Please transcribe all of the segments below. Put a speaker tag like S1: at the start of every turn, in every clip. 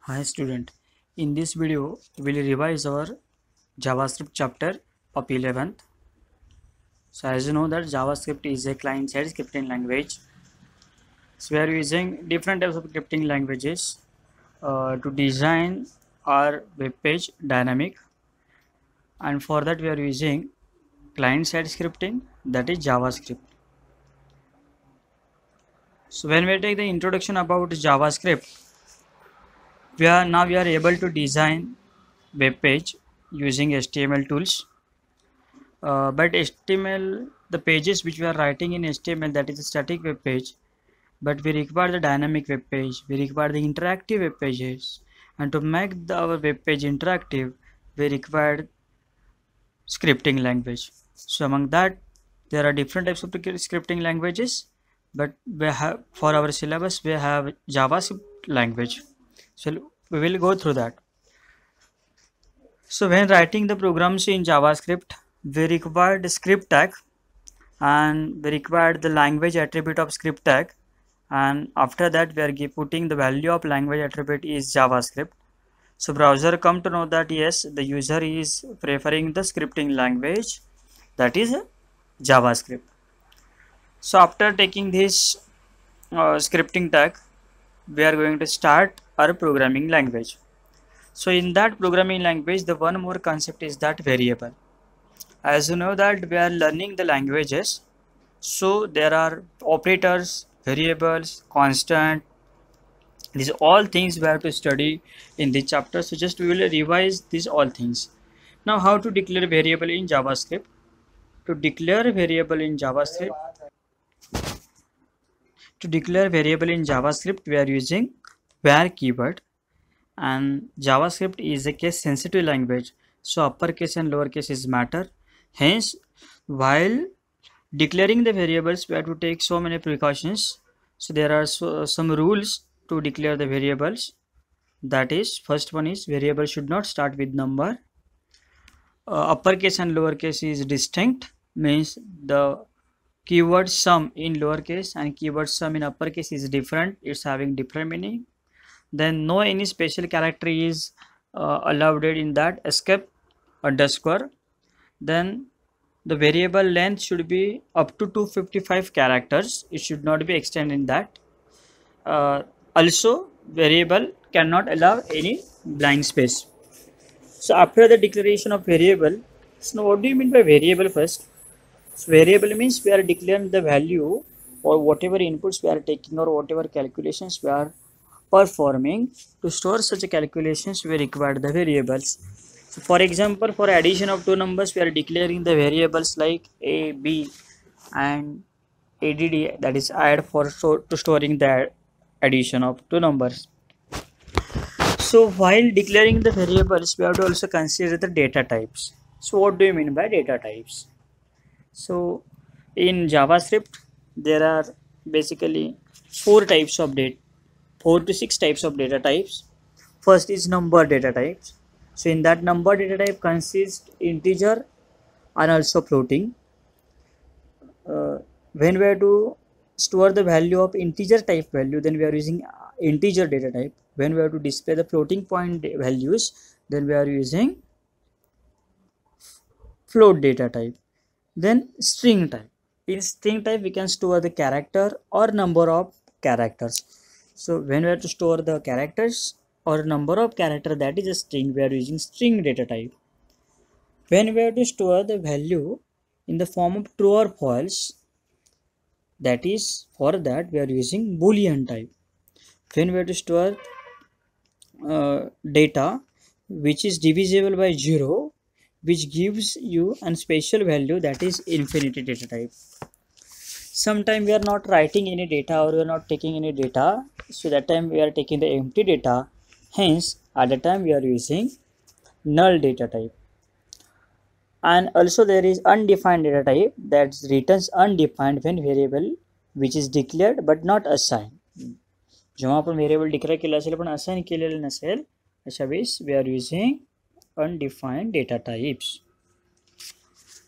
S1: Hi student, in this video we will revise our JavaScript chapter of 11th. So as you know that JavaScript is a client-side scripting language. So we are using different types of scripting languages to design our web page dynamic, and for that we are using client-side scripting, that is JavaScript. So when we take the introduction about JavaScript, we are able to design web page using HTML tools. But HTML, the pages which we are writing in HTML, that is a static web page, but we require the dynamic web page, we require the interactive web pages, and to make our web page interactive, we require scripting language. So among that, there are different types of scripting languages, but we have, for our syllabus, we have JavaScript language. So we will go through that. So when writing the programs in JavaScript, we require the script tag, and we require the language attribute of script tag, and after that we are putting the value of language attribute is JavaScript. So browser come to know that yes, the user is preferring the scripting language, that is JavaScript. So after taking this scripting tag, we are going to start our programming language. So in that programming language, the one more concept is that variable. As you know that we are learning the languages, so there are operators, variables, constant. These all things we have to study in this chapter. So just we will revise these all things. Now how to declare variable in JavaScript? To declare variable in JavaScript, we are using var keyword, and JavaScript is a case sensitive language. So uppercase and lowercase is matter. Hence, while declaring the variables, we have to take so many precautions. So there are some rules to declare the variables. That is, first one is variable should not start with number. Uppercase and lowercase is distinct, means the keyword sum in lowercase and keyword sum in uppercase is different. It's having different meaning. Then no any special character is allowed in that, escape underscore. Then the variable length should be up to 255 characters. It should not be extended in that. Also, variable cannot allow any blank space. So after the declaration of variable, so what do you mean by variable first? So variable means we are declaring the value or whatever inputs we are taking or whatever calculations we are performing. To store such calculations, we require the variables. So for example, for addition of two numbers, we are declaring the variables like a, b, and add, that is add for to storing the addition of two numbers. So while declaring the variables, we have to also consider the data types. So what do you mean by data types? So in JavaScript, there are basically four to six types of data types. First is number data types. So in that number data type consists integer and also floating. When we have to store the value of integer type value, then we are using integer data type. When we have to display the floating point values, then we are using float data type. Then string type. In string type, we can store the character or number of characters. So when we have to store the characters or number of character, that is a string, we are using string data type. When we have to store the value in the form of true or false, that is, for that we are using boolean type. When we have to store data which is divisible by 0, which gives you a special value, that is infinity data type. Sometime we are not writing any data or we are not taking any data, so that time we are taking the empty data. Hence at the time we are using null data type. And also there is undefined data type, that returns undefined when variable which is declared but not assigned. जेव्हा आपण variable declare केलं असेल पण assign केलेलं नसेल, अशा वेळेस we are using undefined data types.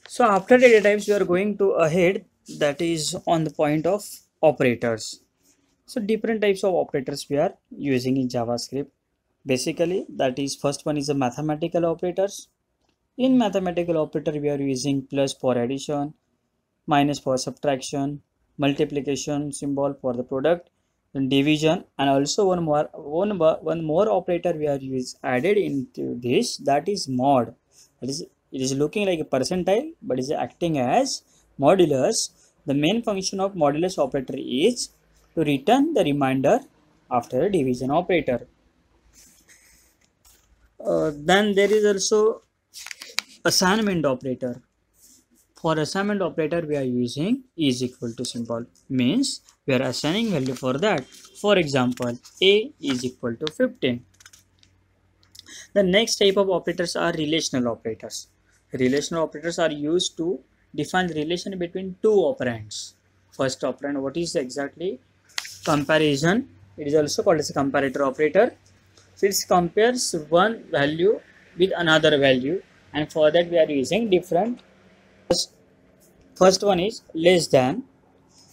S1: So after data types, we are going to ahead, that is on the point of operators. So different types of operators we are using in JavaScript. Basically, that is first one is the mathematical operators. In mathematical operator, we are using plus for addition, minus for subtraction, multiplication symbol for the product, then division, and also one more operator we are added into this, that is mod. That is, it is looking like a percentile but is acting as modulus. The main function of modulus operator is to return the remainder after a division operator. Then there is also assignment operator. For assignment operator, we are using is equal to symbol, means we are assigning value for that. For example, a is equal to 15. The next type of operators are relational operators. Relational operators are used to define the relation between two operands. First operand, what is exactly? Comparison. It is also called as a comparator operator. So it compares one value with another value, and for that we are using different. First one is less than,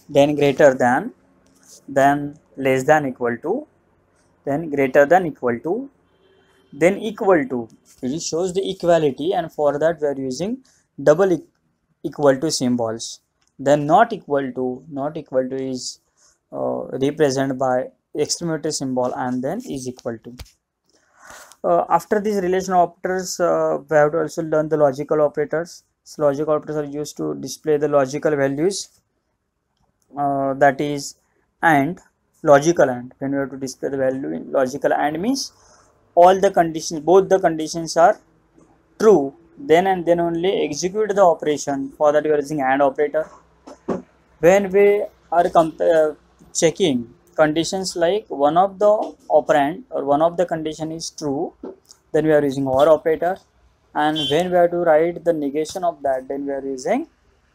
S1: then greater than, then less than equal to, then greater than equal to, then equal to. It shows the equality, and for that we are using double equal to symbols. Then not equal to is represented by exclamatory symbol, and then is equal to. After these relational operators, we have to also learn the logical operators. So logical operators are used to display the logical values, that is and, logical and. When we have to display the value in logical and, means all the conditions, both the conditions are true, then and then only execute the operation. For that we are using AND operator. When we are checking conditions like one of the operand or one of the condition is true, then we are using OR operator, and when we have to write the negation of that, then we are using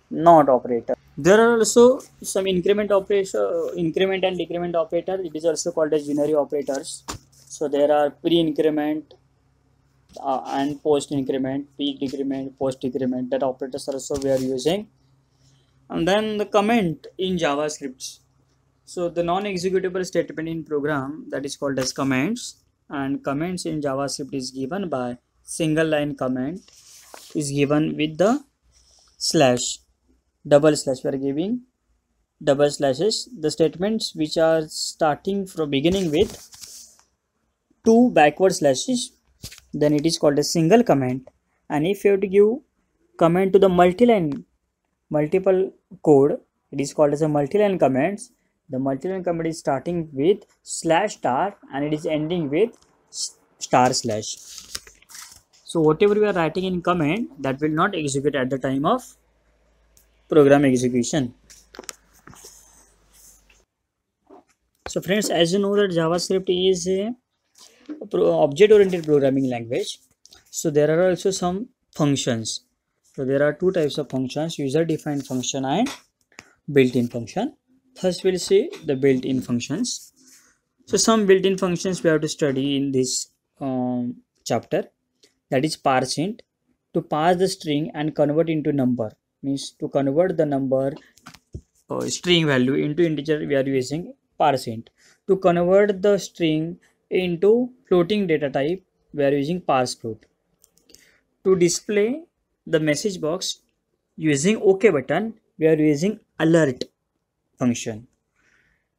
S1: NOT operator. There are also some increment operation, increment and decrement operator. It is also called as unary operators. So there are pre-increment and post-increment, pre-decrement, post-decrement. That operators also we are using. And then the comment in JavaScript. So the non-executable statement in program, that is called as comments, and comments in JavaScript is given by single line comment is given with the slash, double slash. We are giving double slashes. The statements which are starting from beginning with two backward slashes, then it is called a single comment. And if you have to give comment to the multiple code, it is called as a multi-line comments. The multi-line comment is starting with slash star and it is ending with star slash. So whatever we are writing in comment, that will not execute at the time of program execution. So friends, as you know that JavaScript is a object-oriented programming language. So there are also some functions. So there are two types of functions: user-defined function and built-in function. First we'll see the built-in functions. So some built-in functions we have to study in this chapter. That is parseInt, to pass the string and convert into number, means to convert the number string value into integer, we are using parseInt. To convert the string into floating data type, we are using parsefloat. To display the message box using OK button, we are using alert function.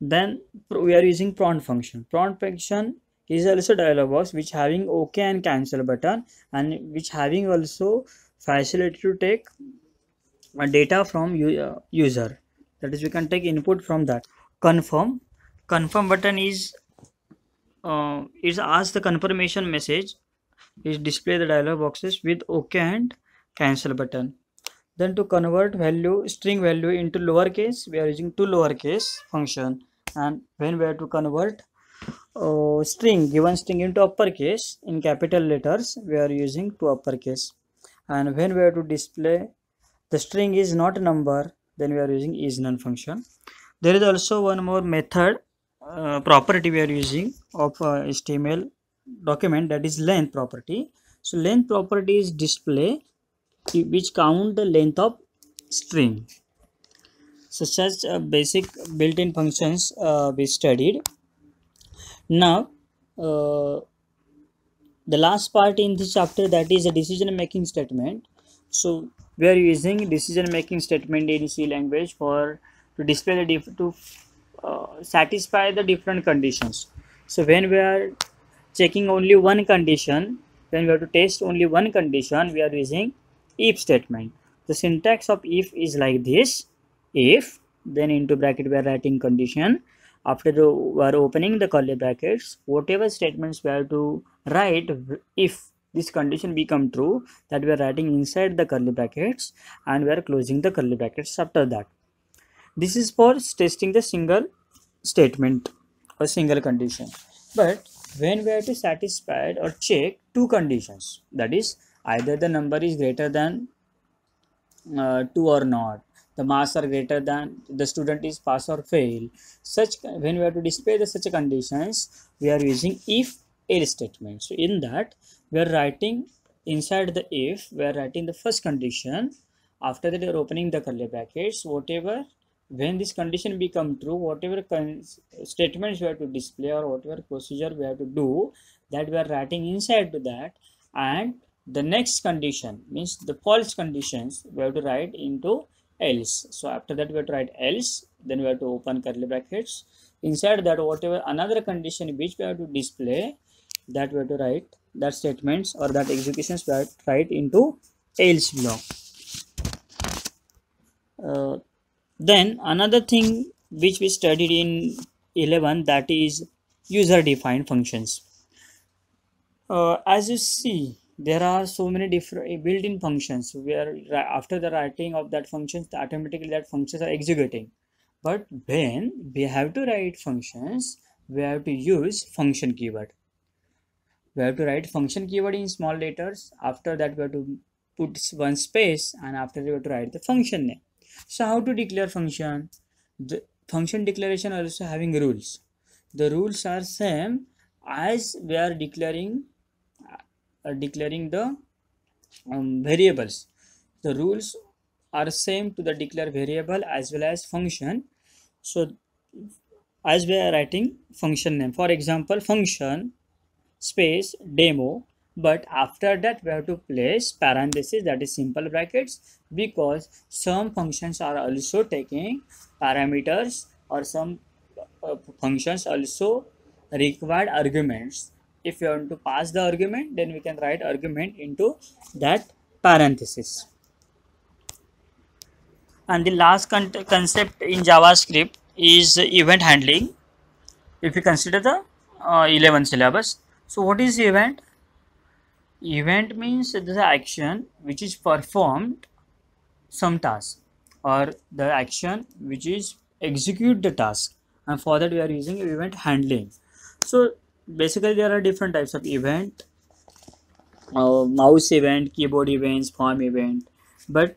S1: Then we are using prompt function. Prompt function is also dialog box which having OK and cancel button, and which having also facility to take data from user. That is, we can take input from that. Confirm button is ask the confirmation message, is display the dialog boxes with OK and cancel button. Then to convert string value into lowercase, we are using to lowercase function. And when we have to convert given string into uppercase in capital letters, we are using to uppercase. And when we have to display the string is not a number, then we are using isNone function. There is also one more method property we are using of HTML document, that is length property. So length property is display which count the length of string. So such basic built-in functions we studied. Now The last part in this chapter, that is a decision making statement. So we are using decision making statement in C language for to display the satisfy the different conditions. So when we are checking only one condition, when we have to test only one condition, we are using if statement. The syntax of if is like this: if, then into bracket we are writing condition. After we are opening the curly brackets, whatever statements we have to write if this condition become true, that we are writing inside the curly brackets, and we are closing the curly brackets after that. This is for testing the single statement or single condition. But when we have to satisfy or check two conditions, that is either the number is greater than 2 or not, the marks are greater than, the student is pass or fail, such when we have to display the such conditions, we are using if else statement. So in that we are writing inside the if, we are writing the first condition. After that we are opening the curly brackets, whatever, when this condition become true, whatever statements we have to display or whatever procedure we have to do, that we are writing inside to that. And the next condition means the false conditions we have to write into else. So after that we have to write else, then we have to open curly brackets. Inside that, whatever another condition which we have to display, that we have to write that statements or that executions we have to write into else block. Then another thing which we studied in 11, that is user defined functions. As you see, there are so many different built-in functions where after the writing of that functions, automatically that functions are executing. But when we have to write functions, we have to use function keyword. We have to write function keyword in small letters. After that we have to put one space, and after that we have to write the function name. So how to declare function? The function declaration also having rules. The rules are same as we are declaring the variables. The rules are same to the declare variable as well as function. So as we are writing function name, for example, function space demo, but after that we have to place parenthesis, that is simple brackets, because some functions are also taking parameters, or some functions also required arguments. If you want to pass the argument, then we can write argument into that parenthesis. And the last concept in JavaScript is event handling. If you consider the 11th syllabus, so what is event? Event means the action which is performed some task, or the action which is execute the task, and for that we are using event handling. So basically there are different types of event: mouse event, keyboard events, form event. But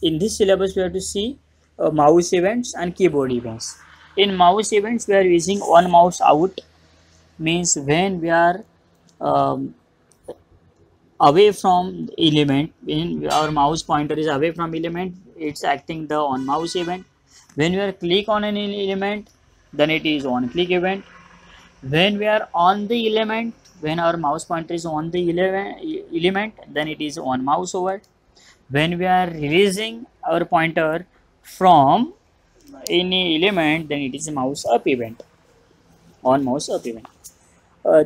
S1: in this syllabus we have to see mouse events and keyboard events. In mouse events we are using on mouse out, means when we are away from element, when our mouse pointer is away from element, it's acting the on mouse event. When we are click on an element, then it is on click event. When we are on the element, when our mouse pointer is on the element, then it is on mouse over. When we are releasing our pointer from any element, then it is a mouse up event, on mouse up event.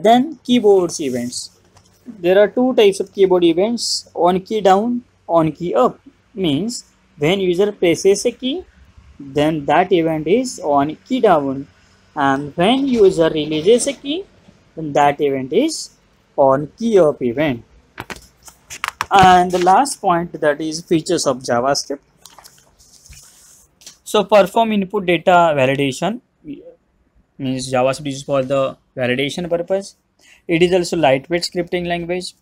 S1: Then keyboards events. There are two types of keyboard events: on key down, on key up. Means when user presses a key, then that event is on key down, and when user releases a key, then that event is on key up event. And the last point, that is features of JavaScript. So perform input data validation, means JavaScript is for the validation purpose. It is also lightweight scripting language.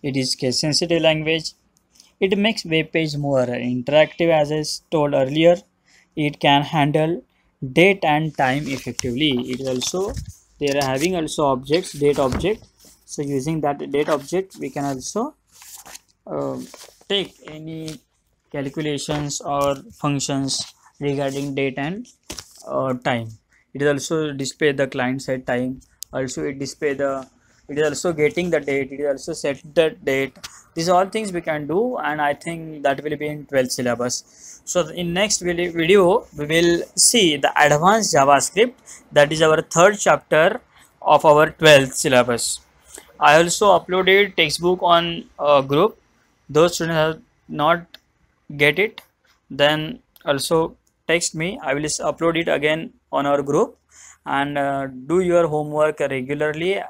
S1: It is case sensitive language. It makes web page more interactive, as I told earlier. It can handle date and time effectively. It is also, they are having also objects, date object. So using that date object, we can also take any calculations or functions regarding date and time. It is also display the client side time. Also it display the it is also getting the date, it is also set the date. These all things we can do, and I think that will be in 12th syllabus. So in next video we will see the advanced JavaScript, that is our third chapter of our 12th syllabus. I also uploaded textbook on group. Those students have not get it, then also text me. I will upload it again on our group, and do your homework regularly.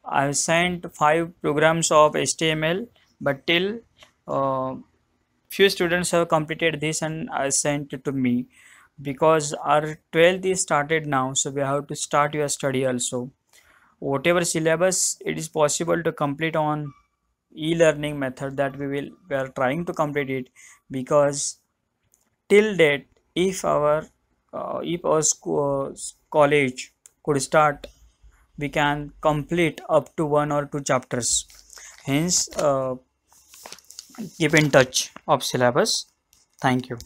S1: I have sent 5 programs of HTML, but till uh, few students have completed this and sent it to me, because our 12th is started now, so we have to start your study also. Whatever syllabus it is possible to complete on e-learning method, that we are trying to complete it, because till date, if our college could start, we can complete up to 1 or 2 chapters. Hence keep in touch of syllabus. Thank you.